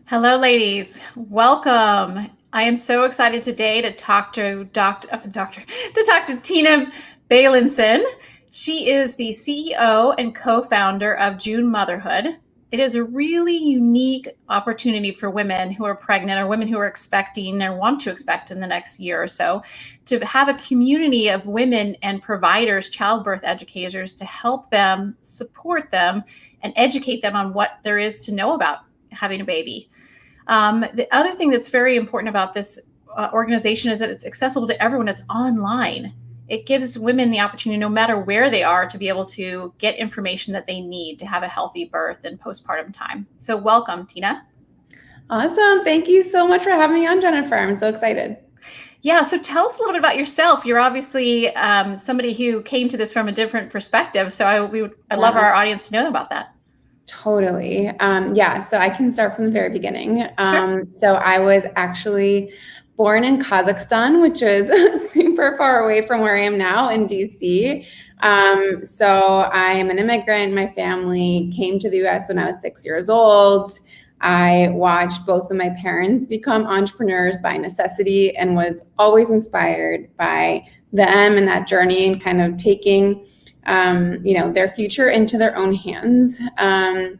Hello, ladies. Welcome. I am so excited today to talk to Tina Beilinson. She is the CEO and co-founder of June Motherhood. It is a really unique opportunity for women who are pregnant or women who are expecting or want to expect in the next year or so to have a community of women and providers, childbirth educators to help them, support them, and educate them on what there is to know about having a baby. The other thing that's very important about this organization is that it's accessible to everyone. It's online. It gives women the opportunity, no matter where they are, to be able to get information that they need to have a healthy birth and postpartum time. So welcome, Tina. Awesome. Thank you so much for having me on, Jennifer. I'm so excited. Yeah, so tell us a little bit about yourself. You're obviously somebody who came to this from a different perspective. So I'd love our audience to know about that. Totally. So I can start from the very beginning. Sure. So I was actually born in Kazakhstan, which is super far away from where I am now in DC. So I am an immigrant. My family came to the US when I was 6 years old. I watched both of my parents become entrepreneurs by necessity and was always inspired by them and that journey and kind of taking their future into their own hands. And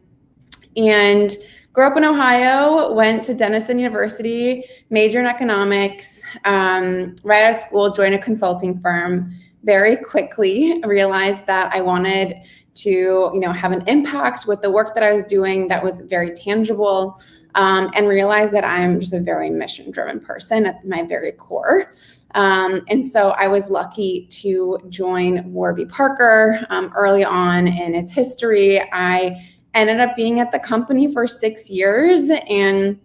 grew up in Ohio, went to Denison University, major in economics, right out of school, joined a consulting firm. Very quickly realized that I wanted to, have an impact with the work that I was doing that was very tangible, and realized that I'm just a very mission-driven person at my very core. And so I was lucky to join Warby Parker early on in its history. I ended up being at the company for 6 years and,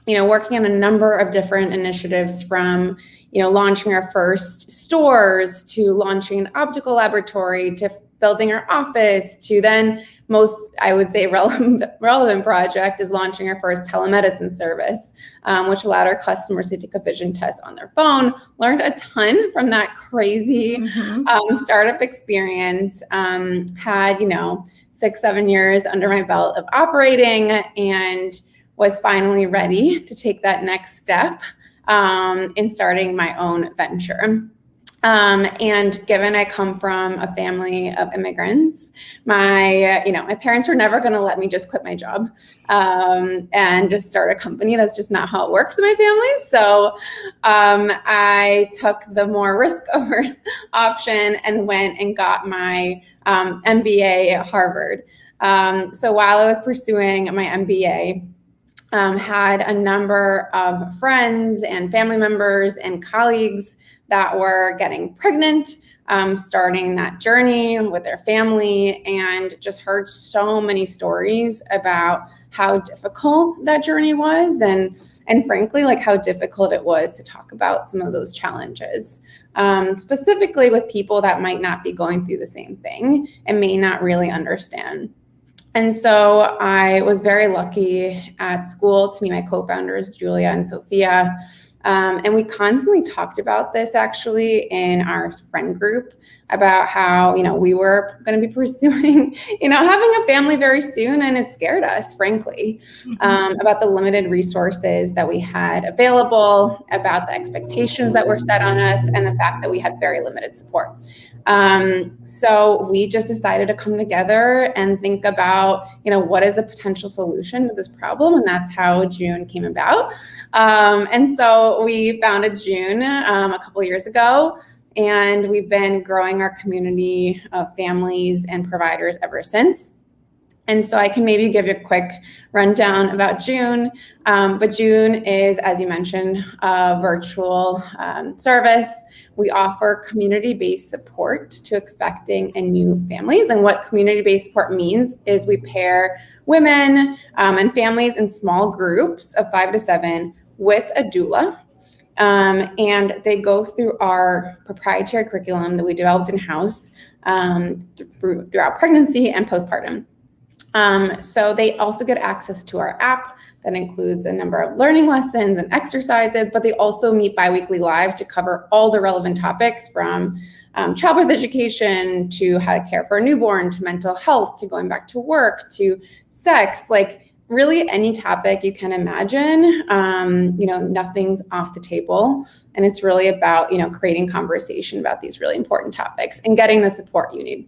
working on a number of different initiatives from, launching our first stores to launching an optical laboratory to building our office to then most, I would say, relevant project is launching our first telemedicine service, which allowed our customers to take a vision test on their phone. Learned a ton from that crazy startup experience. Had, 6-7 years under my belt of operating and was finally ready to take that next step in starting my own venture. And given I come from a family of immigrants, my parents were never going to let me just quit my job and just start a company. That's just not how it works in my family. So I took the more risk-averse option and went and got my MBA at Harvard. So while I was pursuing my MBA, had a number of friends and family members and colleagues that were getting pregnant, starting that journey with their family, and just heard so many stories about how difficult that journey was and frankly, like how difficult it was to talk about some of those challenges, specifically with people that might not be going through the same thing and may not really understand. And so I was very lucky at school to meet my co-founders, Julia and Sophia. And we constantly talked about this actually in our friend group about how, we were going to be pursuing, having a family very soon. And it scared us, frankly, about the limited resources that we had available, about the expectations that were set on us, and the fact that we had very limited support. So we just decided to come together and think about, what is a potential solution to this problem? And that's how June came about. And so we founded June a couple of years ago, and we've been growing our community of families and providers ever since. And so I can maybe give you a quick rundown about June. But June is, as you mentioned, a virtual service. We offer community-based support to expecting and new families. And what community-based support means is we pair women and families in small groups of 5 to 7 with a doula. And they go through our proprietary curriculum that we developed in-house throughout pregnancy and postpartum. So they also get access to our app that includes a number of learning lessons and exercises, but they also meet biweekly live to cover all the relevant topics from childbirth education to how to care for a newborn, to mental health, to going back to work, to sex, like really any topic you can imagine. Nothing's off the table. And it's really about, creating conversation about these really important topics and getting the support you need.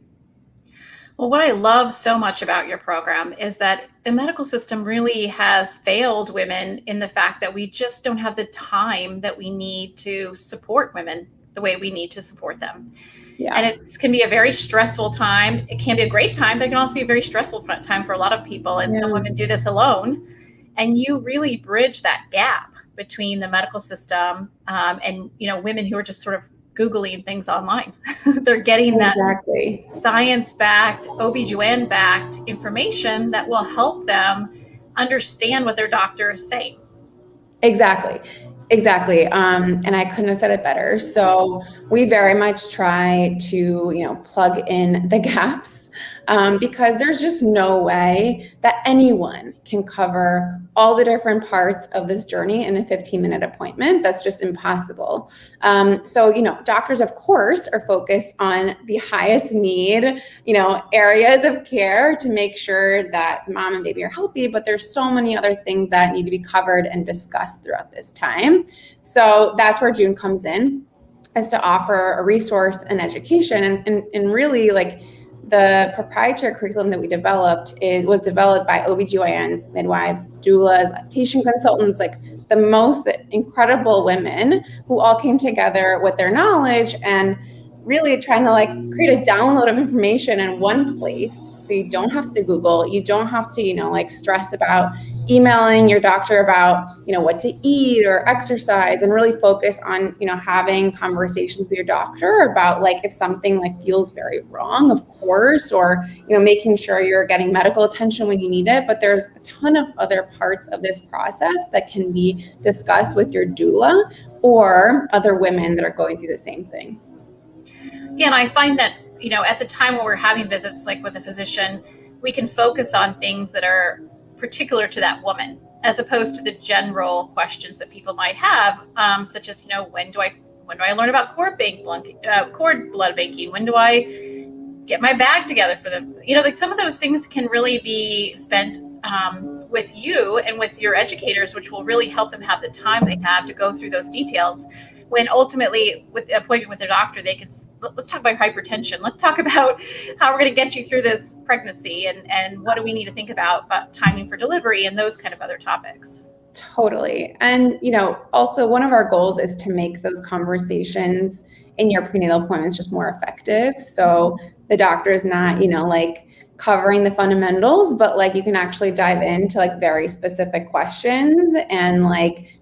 Well, what I love so much about your program is that the medical system really has failed women in the fact that we just don't have the time that we need to support women the way we need to support them. Yeah. And it can be a very stressful time. It can be a great time, but it can also be a very stressful time for a lot of people. And some women do this alone. And you really bridge that gap between the medical system and, women who are just sort of Googling things online. They're getting that science-backed, OB/GYN-backed information that will help them understand what their doctor is saying. Exactly. And I couldn't have said it better. So we very much try to, plug in the gaps because there's just no way that anyone can cover all the different parts of this journey in a 15-minute appointment. That's just impossible. So, doctors, of course, are focused on the highest need, areas of care to make sure that mom and baby are healthy, but there's so many other things that need to be covered and discussed throughout this time. So that's where June comes in, is to offer a resource and education and really the proprietary curriculum that we developed was developed by OB/GYNs, midwives, doulas, lactation consultants, the most incredible women who all came together with their knowledge and really trying to create a download of information in one place. So you don't have to Google, you don't have to, stress about emailing your doctor about, what to eat or exercise, and really focus on, having conversations with your doctor about if something feels very wrong, of course, or, making sure you're getting medical attention when you need it. But there's a ton of other parts of this process that can be discussed with your doula or other women that are going through the same thing. Yeah, and I find that, at the time when we're having visits with a physician, we can focus on things that are particular to that woman, as opposed to the general questions that people might have, such as, when do I learn about cord blood banking? When do I get my bag together for them? Some of those things can really be spent with you and with your educators, which will really help them have the time they have to go through those details. When ultimately, with the appointment with their doctor, let's talk about hypertension. Let's talk about how we're going to get you through this pregnancy and what do we need to think about timing for delivery and those kind of other topics. Totally. And, also one of our goals is to make those conversations in your prenatal appointments just more effective. So the doctor is not, covering the fundamentals, but you can actually dive into very specific questions and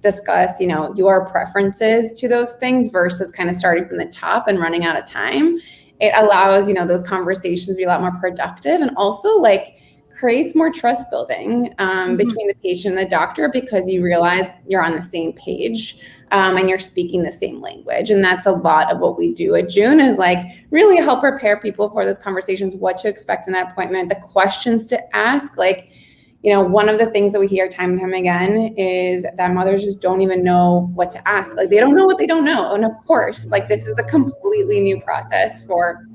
discuss, your preferences to those things versus kind of starting from the top and running out of time. It allows, those conversations to be a lot more productive, and also creates more trust building between the patient and the doctor, because you realize you're on the same page and you're speaking the same language. And that's a lot of what we do at June, is really help prepare people for those conversations, what to expect in that appointment, the questions to ask. One of the things that we hear time and time again is that mothers just don't even know what to ask. They don't know what they don't know. And of course, this is a completely new process for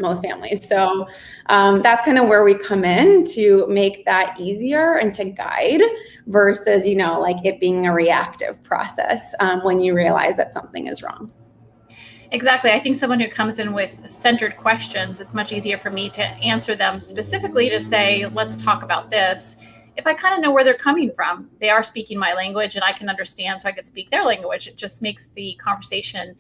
most families. So that's kind of where we come in to make that easier and to guide versus, it being a reactive process when you realize that something is wrong. Exactly. I think someone who comes in with centered questions, it's much easier for me to answer them specifically to say, let's talk about this. If I kind of know where they're coming from, they are speaking my language and I can understand, so I can speak their language. It just makes the conversation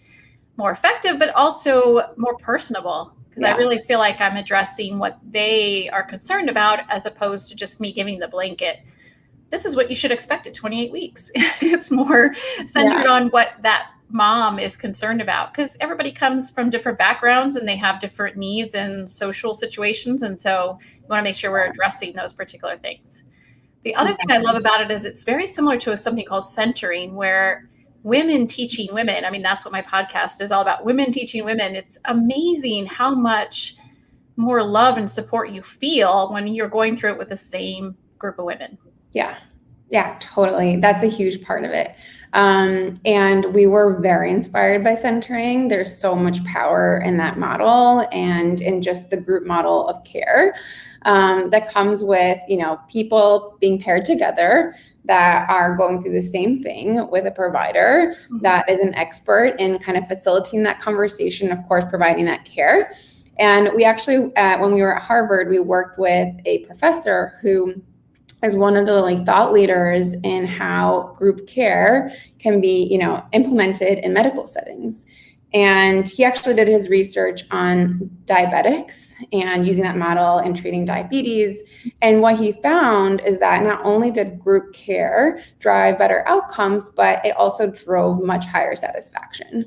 more effective, but also more personable. Because I really feel like I'm addressing what they are concerned about, as opposed to just me giving the blanket, this is what you should expect at 28 weeks. It's more centered on what that mom is concerned about, because everybody comes from different backgrounds and they have different needs and social situations. And so you want to make sure we're addressing those particular things. The other thing I love about it is it's very similar to something called centering, where women teaching women. I mean, that's what my podcast is all about, women teaching women. It's amazing how much more love and support you feel when you're going through it with the same group of women. Yeah. Yeah, totally. That's a huge part of it. And we were very inspired by centering. There's so much power in that model and in just the group model of care that comes with, people being paired together that are going through the same thing with a provider that is an expert in kind of facilitating that conversation, of course, providing that care. And we actually, when we were at Harvard, we worked with a professor who is one of the thought leaders in how group care can be, implemented in medical settings. And he actually did his research on diabetics and using that model in treating diabetes. And what he found is that not only did group care drive better outcomes, but it also drove much higher satisfaction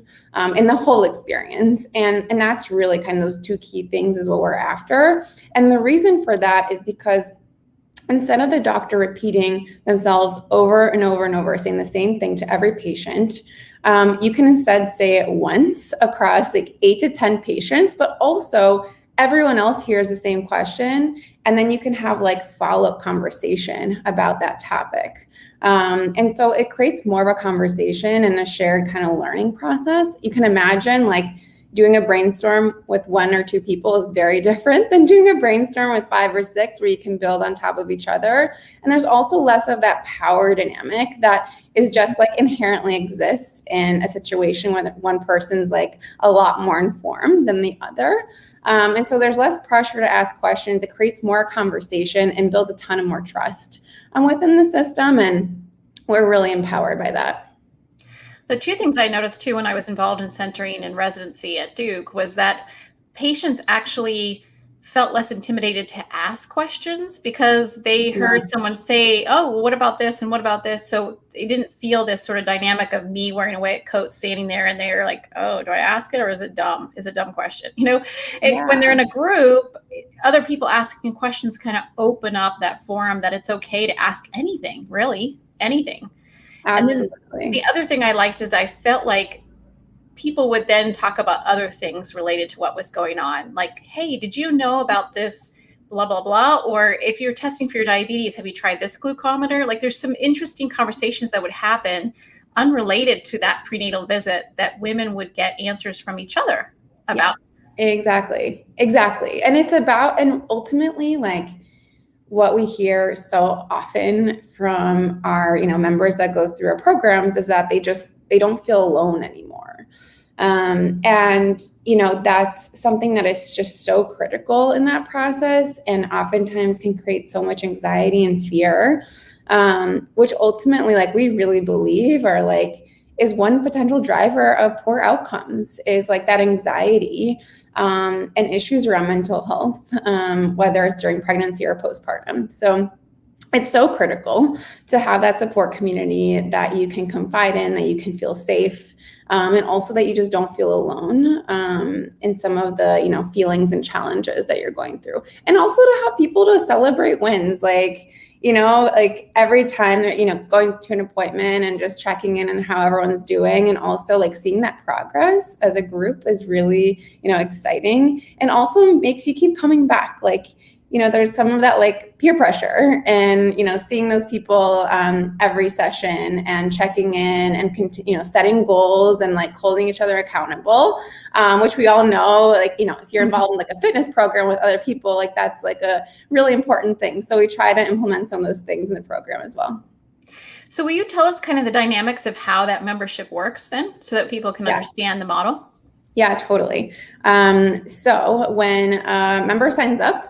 in the whole experience. And that's really kind of those two key things is what we're after. And the reason for that is because instead of the doctor repeating themselves over and over and over, saying the same thing to every patient, you can instead say it once across 8 to 10 patients, but also everyone else hears the same question. And then you can have follow-up conversation about that topic. And so it creates more of a conversation and a shared kind of learning process. You can imagine doing a brainstorm with 1 or 2 people is very different than doing a brainstorm with 5 or 6 where you can build on top of each other. And there's also less of that power dynamic that is just inherently exists in a situation where one person's a lot more informed than the other. And so there's less pressure to ask questions. It creates more conversation and builds a ton of more trust within the system. And we're really empowered by that. The two things I noticed too when I was involved in centering and residency at Duke was that patients actually felt less intimidated to ask questions because they heard someone say, oh, well, what about this and what about this? So they didn't feel this sort of dynamic of me wearing a white coat standing there and they're like, oh, do I ask it or is it dumb? Is it a dumb question? When they're in a group, other people asking questions kind of open up that forum that it's okay to ask anything, really, anything. Absolutely. And then the other thing I liked is I felt like people would then talk about other things related to what was going on. Like, hey, did you know about this, blah, blah, blah? Or if you're testing for your diabetes, have you tried this glucometer? There's some interesting conversations that would happen unrelated to that prenatal visit that women would get answers from each other about. Yeah, exactly. And it's about, and ultimately what we hear so often from our, members that go through our programs is that they don't feel alone anymore. And, that's something that is just so critical in that process and oftentimes can create so much anxiety and fear, which ultimately, we really believe are is one potential driver of poor outcomes is that anxiety and issues around mental health, whether it's during pregnancy or postpartum. So it's so critical to have that support community that you can confide in, that you can feel safe, and also that you just don't feel alone in some of the feelings and challenges that you're going through. And also to have people to celebrate wins, every time they're going to an appointment and just checking in on how everyone's doing, and also seeing that progress as a group is really exciting, and also makes you keep coming back. There's some of that peer pressure and, seeing those people every session and checking in and, setting goals and holding each other accountable, which we all know, if you're involved in a fitness program with other people, that's a really important thing. So we try to implement some of those things in the program as well. So will you tell us kind of the dynamics of how that membership works then so that people can understand the model? Yeah, totally. So when a member signs up,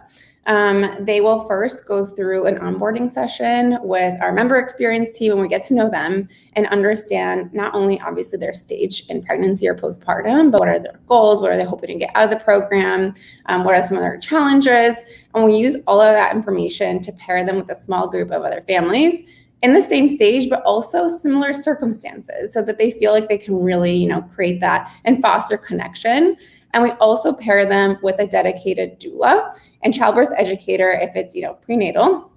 they will first go through an onboarding session with our member experience team, and we get to know them and understand not only obviously their stage in pregnancy or postpartum, but what are their goals, what are they hoping to get out of the program, what are some of their challenges, and we use all of that information to pair them with a small group of other families in the same stage, but also similar circumstances, so that they feel like they can really, create that and foster connection. And we also pair them with a dedicated doula and childbirth educator if it's, prenatal,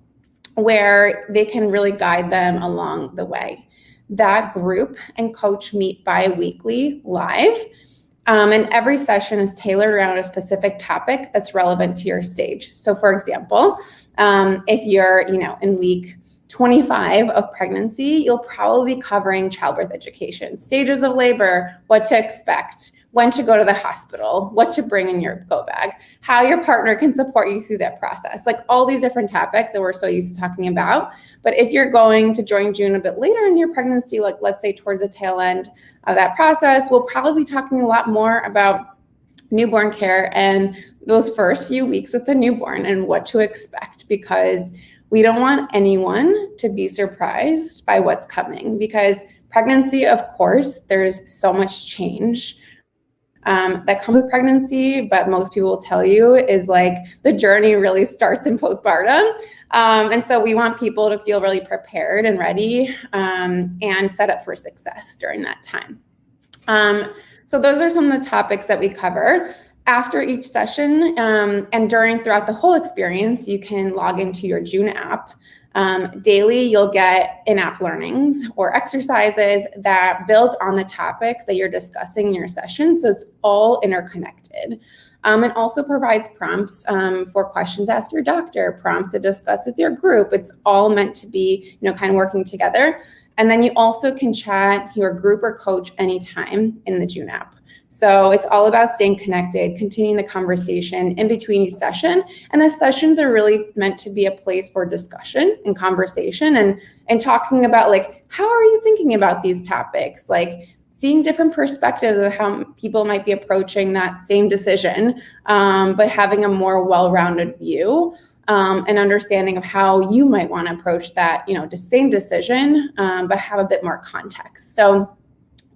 where they can really guide them along the way. That group and coach meet bi-weekly live. And every session is tailored around a specific topic that's relevant to your stage. So for example, if you're, in week 25 of pregnancy, you'll probably be covering childbirth education, stages of labor, what to expect, when to go to the hospital, what to bring in your go bag, how your partner can support you through that process, like all these different topics that we're so used to talking about. But if you're going to join June a bit later in your pregnancy, like let's say towards the tail end of that process, we'll probably be talking a lot more about newborn care and those first few weeks with the newborn and what to expect, because we don't want anyone to be surprised by what's coming, because pregnancy, of course, there's so much change that comes with pregnancy, but most people will tell you is like the journey really starts in postpartum. And so we want people to feel really prepared and ready and set up for success during that time. So those are some of the topics that we cover. After each session and throughout the whole experience, you can log into your June app. Daily, you'll get in-app learnings or exercises that build on the topics that you're discussing in your session. So it's all interconnected. It also provides prompts for questions to ask your doctor, prompts to discuss with your group. It's all meant to be, kind of working together. And then you also can chat your group or coach anytime in the June app. So it's all about staying connected, continuing the conversation in between each session. And the sessions are really meant to be a place for discussion and conversation and talking about like, how are you thinking about these topics? Like seeing different perspectives of how people might be approaching that same decision, but having a more well-rounded view and understanding of how you might want to approach that, the same decision, but have a bit more context. So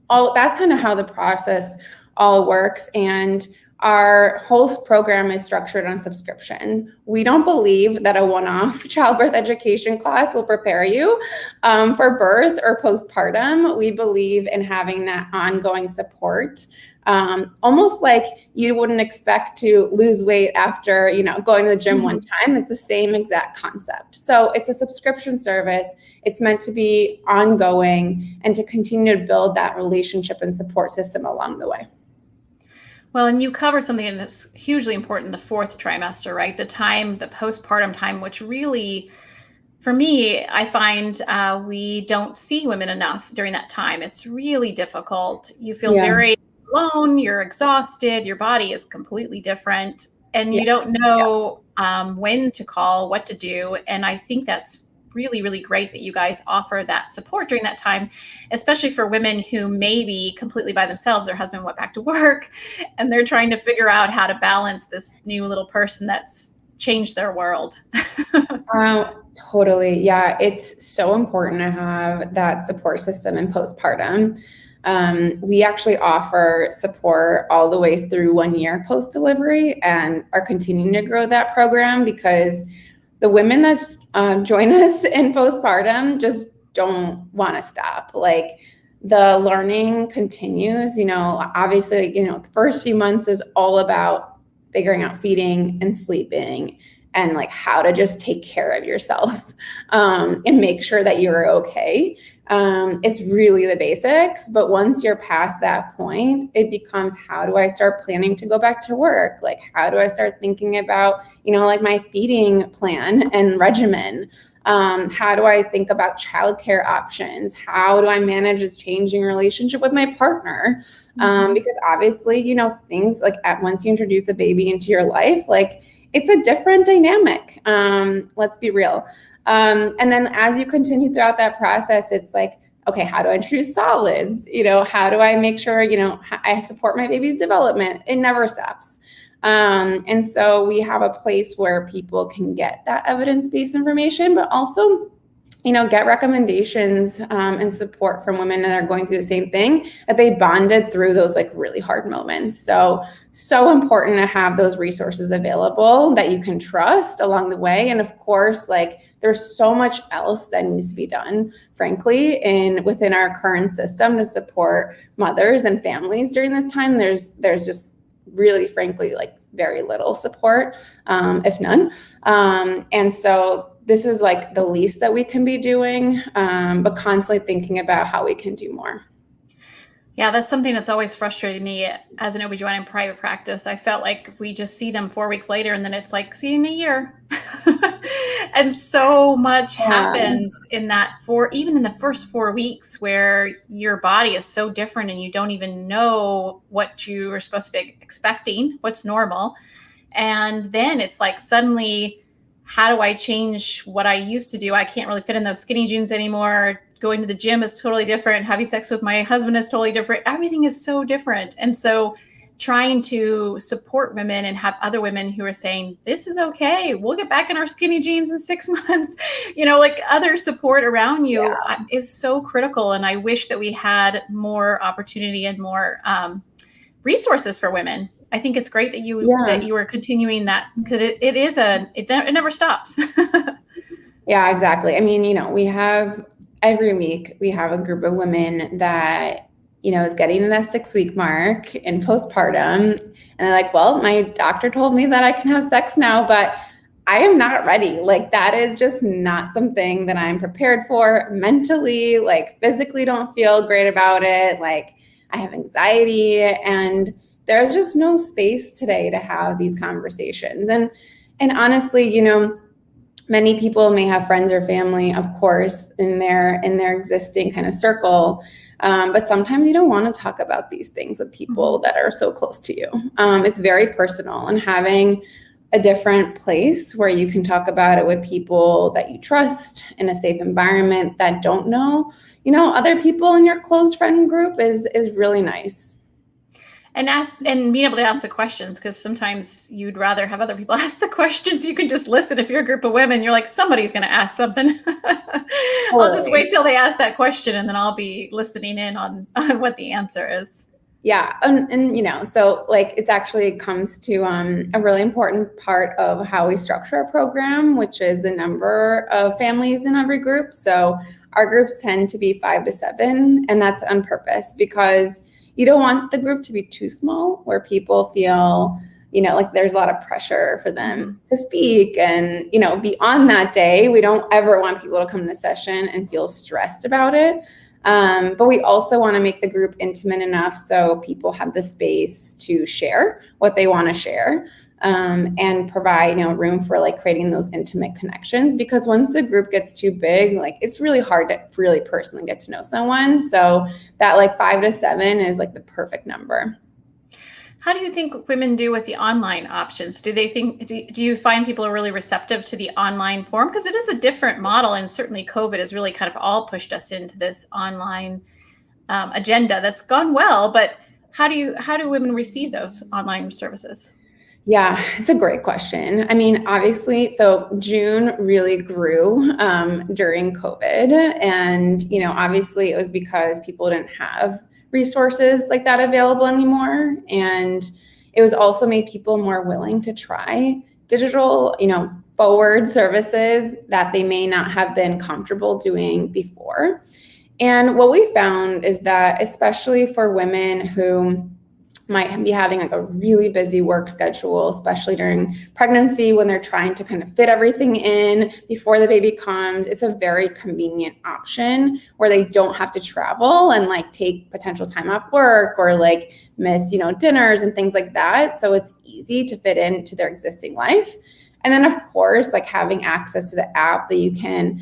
that's kind of how the process all works. And our whole program is structured on subscription. We don't believe that a one-off childbirth education class will prepare you for birth or postpartum. We believe in having that ongoing support, almost like you wouldn't expect to lose weight after, going to the gym one time. It's the same exact concept. So it's a subscription service. It's meant to be ongoing and to continue to build that relationship and support system along the way. Well, and you covered something that's hugely important, the fourth trimester, right? The postpartum time, which really, for me, I find we don't see women enough during that time. It's really difficult. You feel very alone, you're exhausted, your body is completely different, and you don't know when to call, what to do. And I think that's really, really great that you guys offer that support during that time, especially for women who may be completely by themselves. Their husband went back to work and they're trying to figure out how to balance this new little person that's changed their world. Totally. Yeah. It's so important to have that support system in postpartum. We actually offer support all the way through 1 year post-delivery and are continuing to grow that program because the women that join us in postpartum just don't want to stop. Like the learning continues, obviously, the first few months is all about figuring out feeding and sleeping and like how to just take care of yourself and make sure that you're okay. It's really the basics. But once you're past that point, it becomes, how do I start planning to go back to work? Like, how do I start thinking about, like my feeding plan and regimen? How do I think about childcare options? How do I manage this changing relationship with my partner? Because obviously, things like once you introduce a baby into your life, like it's a different dynamic. Let's be real. And then as you continue throughout that process, it's like, okay, how do I introduce solids? How do I make sure, I support my baby's development? It never stops. And so we have a place where people can get that evidence-based information, but also, get recommendations and support from women that are going through the same thing, that they bonded through those like really hard moments. So important to have those resources available that you can trust along the way. And of course, like there's so much else that needs to be done, frankly, within our current system to support mothers and families during this time. There's just really, frankly, like very little support, if none. And so this is like the least that we can be doing, but constantly thinking about how we can do more. Yeah, that's something that's always frustrated me as an OB/GYN in private practice. I felt like we just see them 4 weeks later and then it's like, see you in a year. And so much Yeah. happens in that even in the first 4 weeks, where your body is so different and you don't even know what you are supposed to be expecting, what's normal. And then it's like, suddenly, how do I change what I used to do? I can't really fit in those skinny jeans anymore. Going to the gym is totally different. Having sex with my husband is totally different. Everything is so different. And so trying to support women and have other women who are saying, this is okay, we'll get back in our skinny jeans in 6 months, like other support around you, is so critical. And I wish that we had more opportunity and more resources for women. I think it's great that you are continuing that, because it never stops. Yeah, exactly. I mean, we have every week we have a group of women that is getting to that 6-week mark in postpartum, and they're like, well, my doctor told me that I can have sex now, but I am not ready. Like, that is just not something that I'm prepared for mentally, like physically don't feel great about it. Like, I have anxiety, and there's just no space today to have these conversations. And honestly, many people may have friends or family, of course, in their existing kind of circle, but sometimes you don't want to talk about these things with people that are so close to you. It's very personal, and having a different place where you can talk about it with people that you trust in a safe environment that don't know, other people in your close friend group is really nice. And being able to ask the questions, because sometimes you'd rather have other people ask the questions. You can just listen. If you're a group of women, you're like, somebody's going to ask something. I'll just wait till they ask that question, and then I'll be listening in on what the answer is. Yeah. And so like, it's actually comes to a really important part of how we structure our program, which is the number of families in every group. So our groups tend to be 5 to 7, and that's on purpose, because you don't want the group to be too small where people feel, like there's a lot of pressure for them to speak and, be on that day. We don't ever want people to come to session and feel stressed about it. But we also want to make the group intimate enough so people have the space to share what they want to share, and provide, room for like creating those intimate connections. Because once the group gets too big, like, it's really hard to really personally get to know someone. So that like 5 to 7 is like the perfect number. How do you think women do with the online options? Do you find people are really receptive to the online form? Because it is a different model, and certainly COVID has really kind of all pushed us into this online agenda that's gone well. But how do women receive those online services? Yeah, it's a great question. I mean, obviously, so June really grew during COVID, and obviously it was because people didn't have resources like that available anymore, and it was also made people more willing to try digital, forward services that they may not have been comfortable doing before. And what we found is that, especially for women who might be having like a really busy work schedule, especially during pregnancy when they're trying to kind of fit everything in before the baby comes, it's a very convenient option where they don't have to travel and like take potential time off work or like miss, dinners and things like that. So it's easy to fit into their existing life. And then, of course, like having access to the app that you can,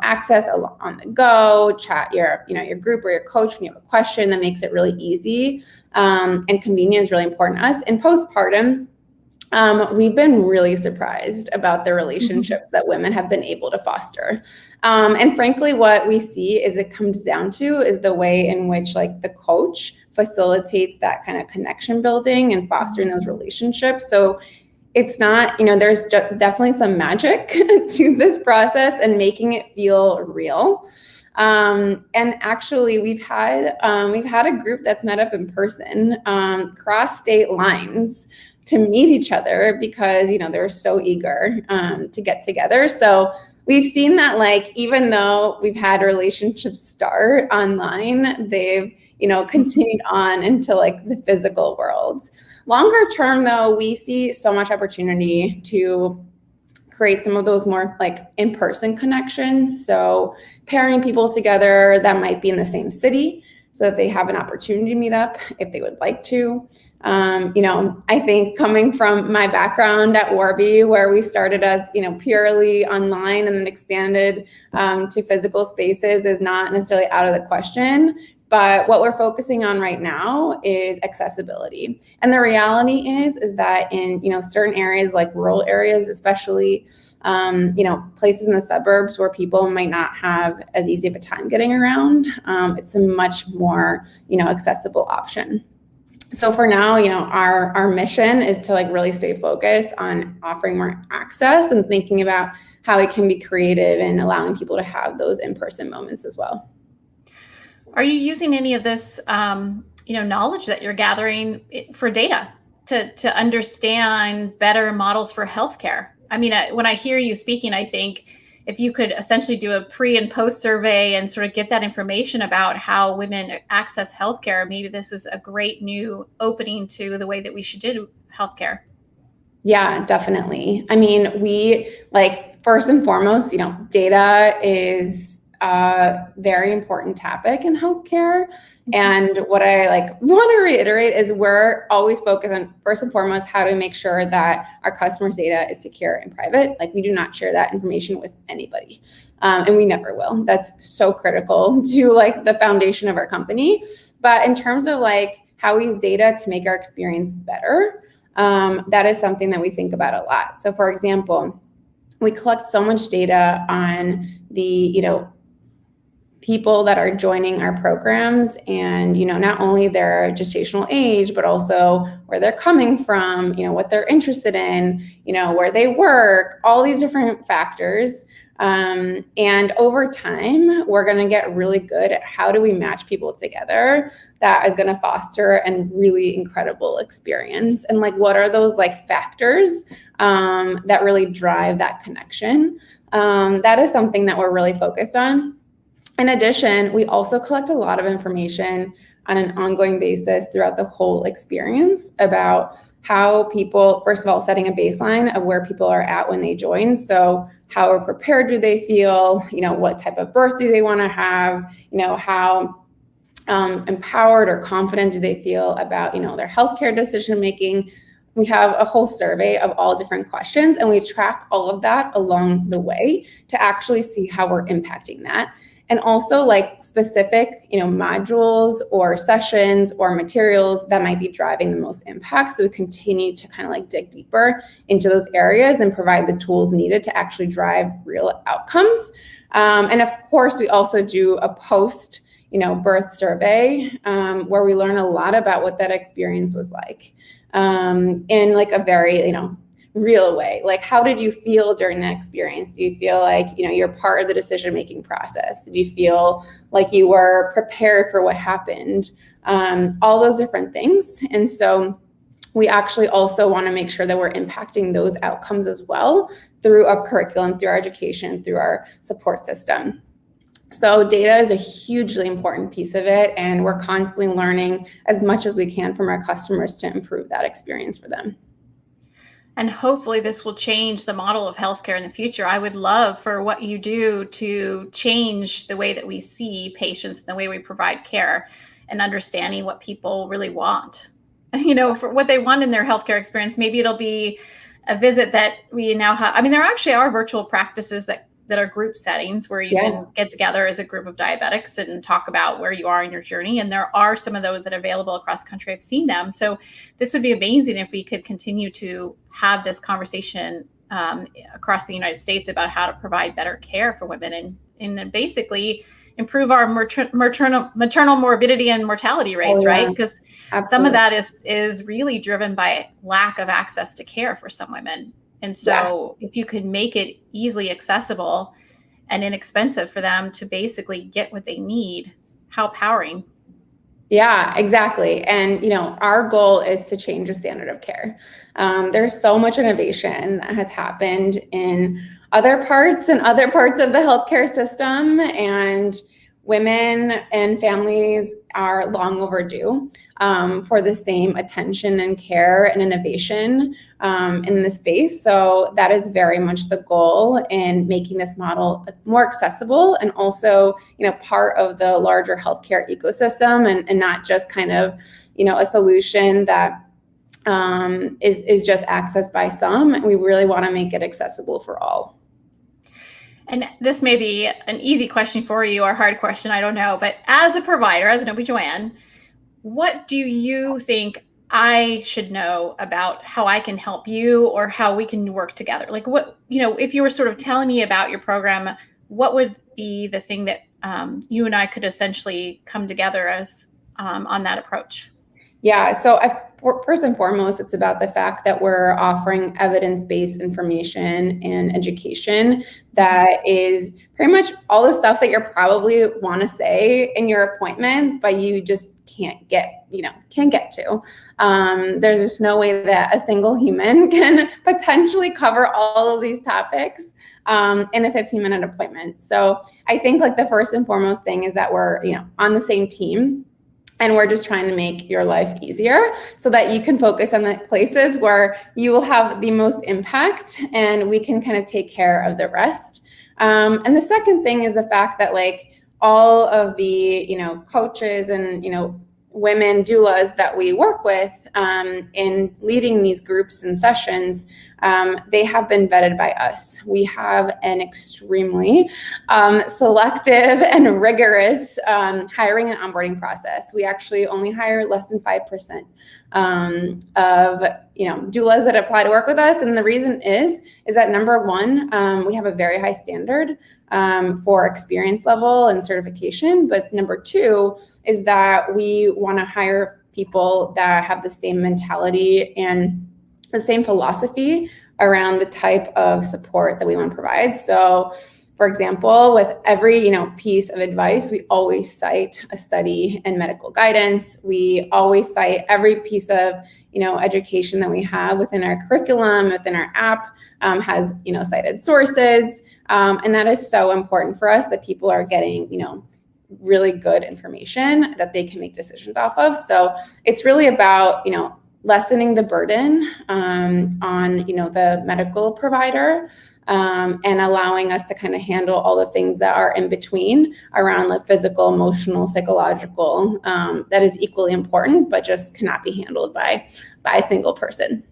access on the go, chat your group or your coach when you have a question. That makes it really easy. And convenience is really important to us. In postpartum, we've been really surprised about the relationships that women have been able to foster. And frankly, what we see is it comes down to is the way in which like the coach facilitates that kind of connection building and fostering those relationships. So it's not, there's definitely some magic to this process and making it feel real. And actually, we've had a group that's met up in person, cross state lines to meet each other because they're so eager to get together. So we've seen that, like, even though we've had relationships start online, they've continued on into like the physical world. Longer term, though, we see so much opportunity to create some of those more like in-person connections. So pairing people together that might be in the same city so that they have an opportunity to meet up if they would like to. I think coming from my background at Warby, where we started as, purely online and then expanded to physical spaces, is not necessarily out of the question. But what we're focusing on right now is accessibility. And the reality is that in, certain areas like rural areas, especially, places in the suburbs where people might not have as easy of a time getting around, it's a much more, accessible option. So for now, our mission is to really stay focused on offering more access and thinking about how it can be creative and allowing people to have those in-person moments as well. Are you using any of this, knowledge that you're gathering for data to understand better models for healthcare? I mean, when I hear you speaking, I think if you could essentially do a pre and post survey and sort of get that information about how women access healthcare, maybe this is a great new opening to the way that we should do healthcare. Yeah, definitely. I mean, we first and foremost, data is a very important topic in healthcare. And what I want to reiterate is we're always focused on, first and foremost, how to make sure that our customers' data is secure and private. We do not share that information with anybody. And we never will. That's so critical to the foundation of our company. But in terms of how we use data to make our experience better, that is something that we think about a lot. So for example, we collect so much data on the, people that are joining our programs, and not only their gestational age, but also where they're coming from, what they're interested in, where they work, all these different factors. And over time, we're going to get really good at how do we match people together that is going to foster a really incredible experience. And what are those factors that really drive that connection? That is something that we're really focused on. In addition, we also collect a lot of information on an ongoing basis throughout the whole experience about how people, first of all, setting a baseline of where people are at when they join. So how prepared do they feel? What type of birth do they want to have? How empowered or confident do they feel about, their healthcare decision-making? We have a whole survey of all different questions, and we track all of that along the way to actually see how we're impacting that. And also specific, modules or sessions or materials that might be driving the most impact. So we continue to kind of dig deeper into those areas and provide the tools needed to actually drive real outcomes. And of course, we also do a post, birth survey where we learn a lot about what that experience was like in a very, real way. How did you feel during that experience? Do you feel you're part of the decision-making process? Did you feel like you were prepared for what happened? All those different things. And so we actually also want to make sure that we're impacting those outcomes as well through our curriculum, through our education, through our support system. So data is a hugely important piece of it, and we're constantly learning as much as we can from our customers to improve that experience for them. And hopefully this will change the model of healthcare in the future. I would love for what you do to change the way that we see patients and the way we provide care, and understanding what people really want, for what they want in their healthcare experience. Maybe it'll be a visit that we now have. I mean, there actually are virtual practices that are group settings where you can get together as a group of diabetics and talk about where you are in your journey. And there are some of those that are available across the country. I've seen them. So this would be amazing if we could continue to have this conversation across the United States about how to provide better care for women and basically improve our maternal morbidity and mortality rates, right? Because some of that is really driven by lack of access to care for some women. And so if you could make it easily accessible and inexpensive for them to basically get what they need, how empowering. Yeah, exactly. And, our goal is to change the standard of care. There's so much innovation that has happened in other parts of the healthcare system. And women and families are long overdue for the same attention and care and innovation in the space. So that is very much the goal in making this model more accessible and also, part of the larger healthcare ecosystem and not just kind of, a solution that is just accessed by some. We really want to make it accessible for all. And this may be an easy question for you or a hard question, I don't know. But as a provider, as an OB/GYN, what do you think I should know about how I can help you or how we can work together? Like what, if you were sort of telling me about your program, what would be the thing that you and I could essentially come together as on that approach? Yeah, so first and foremost, it's about the fact that we're offering evidence-based information and education that is pretty much all the stuff that you probably want to say in your appointment, but you just can't get to. There's just no way that a single human can potentially cover all of these topics in a 15-minute appointment. So I think like the first and foremost thing is that we're, on the same team. And we're just trying to make your life easier so that you can focus on the places where you will have the most impact and we can kind of take care of the rest. And the second thing is the fact that like all of the, coaches and, women doulas that we work with in leading these groups and sessions, they have been vetted by us. We have an extremely selective and rigorous hiring and onboarding process. We actually only hire less than 5% of doulas that apply to work with us, and the reason is that number one, we have a very high standard for experience level and certification, but number two is that we want to hire people that have the same mentality and the same philosophy around the type of support that we want to provide. So for example, with every, piece of advice, we always cite a study and medical guidance. We always cite every piece of, education that we have within our curriculum, within our app, has, cited sources. And that is so important for us that people are getting, really good information that they can make decisions off of. So it's really about, lessening the burden on, the medical provider and allowing us to kind of handle all the things that are in between around the physical, emotional, psychological, that is equally important, but just cannot be handled by a single person.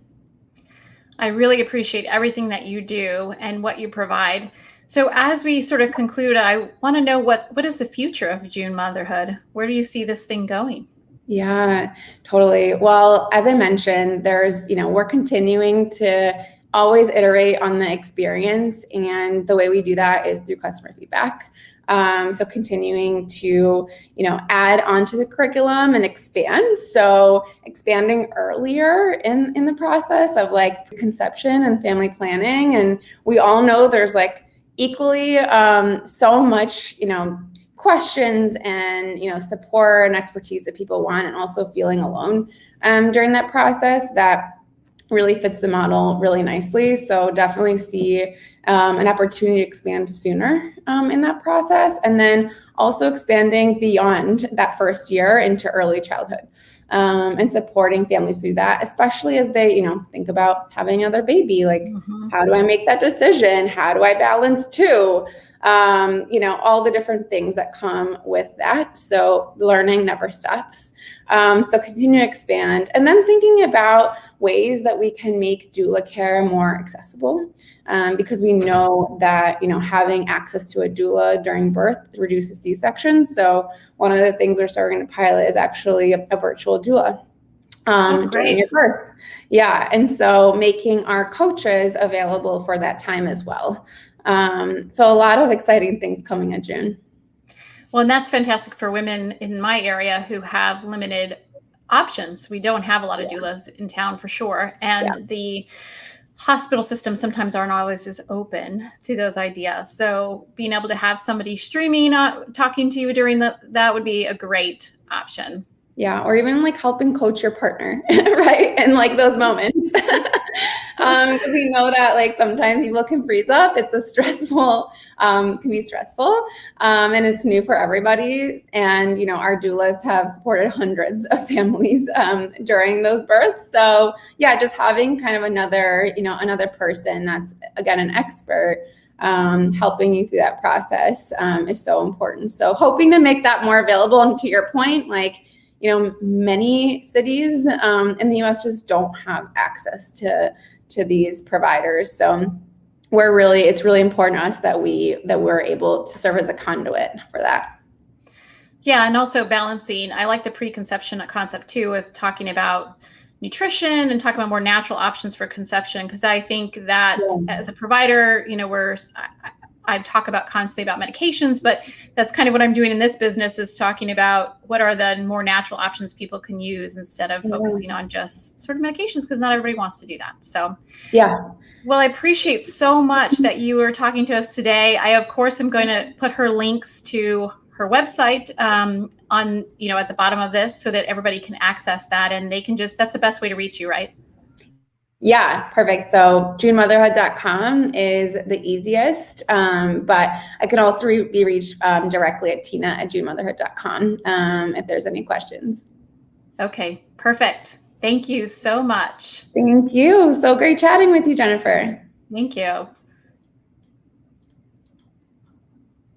I really appreciate everything that you do and what you provide. So as we sort of conclude, I want to know what is the future of June Motherhood? Where do you see this thing going? Yeah, totally. Well, as I mentioned, we're continuing to always iterate on the experience. And the way we do that is through customer feedback. So continuing to, add onto the curriculum and expand. So expanding earlier in the process of like conception and family planning. And we all know there's like equally so much, questions and, support and expertise that people want, and also feeling alone during that process that really fits the model really nicely. So definitely see an opportunity to expand sooner in that process. And then also expanding beyond that first year into early childhood and supporting families through that, especially as they, think about having another baby. Like, how do I make that decision? How do I balance two? All the different things that come with that. So learning never stops. So continue to expand, and then thinking about ways that we can make doula care more accessible, because we know that, having access to a doula during birth reduces C-sections. So one of the things we're starting to pilot is actually a virtual doula during your birth. Yeah, and so making our coaches available for that time as well. So a lot of exciting things coming in June. Well, and that's fantastic for women in my area who have limited options. We don't have a lot of doulas in town for sure. And the hospital systems sometimes aren't always as open to those ideas. So being able to have somebody streaming, talking to you during that would be a great option. Yeah, or even like helping coach your partner, right? In like those moments. Because we know that like sometimes people can freeze up. It's a stressful, can be stressful, and it's new for everybody. And, you know, our doulas have supported hundreds of families during those births. So yeah, just having kind of another, you know, another person that's, again, an expert helping you through that process is so important. So hoping to make that more available. And to your point, like, you know, many cities in the US just don't have access to these providers. So it's really important to us that we're able to serve as a conduit for that. Yeah, and also balancing. I like the preconception concept too, with talking about nutrition and talking about more natural options for conception, because I think that as a provider, you know, I talk about constantly about medications, but that's kind of what I'm doing in this business, is talking about what are the more natural options people can use instead of focusing on just sort of medications, because not everybody wants to do that. So yeah. Well, I appreciate so much that you were talking to us today. I, of course, am going to put her links to her website on, you know, at the bottom of this, so that everybody can access that, and they can just, that's the best way to reach you, right? Yeah, perfect. So JuneMotherhood.com is the easiest, but I can also be reached directly at Tina@JuneMotherhood.com if there's any questions. Okay, perfect. Thank you so much. Thank you. So great chatting with you, Jennifer. Thank you.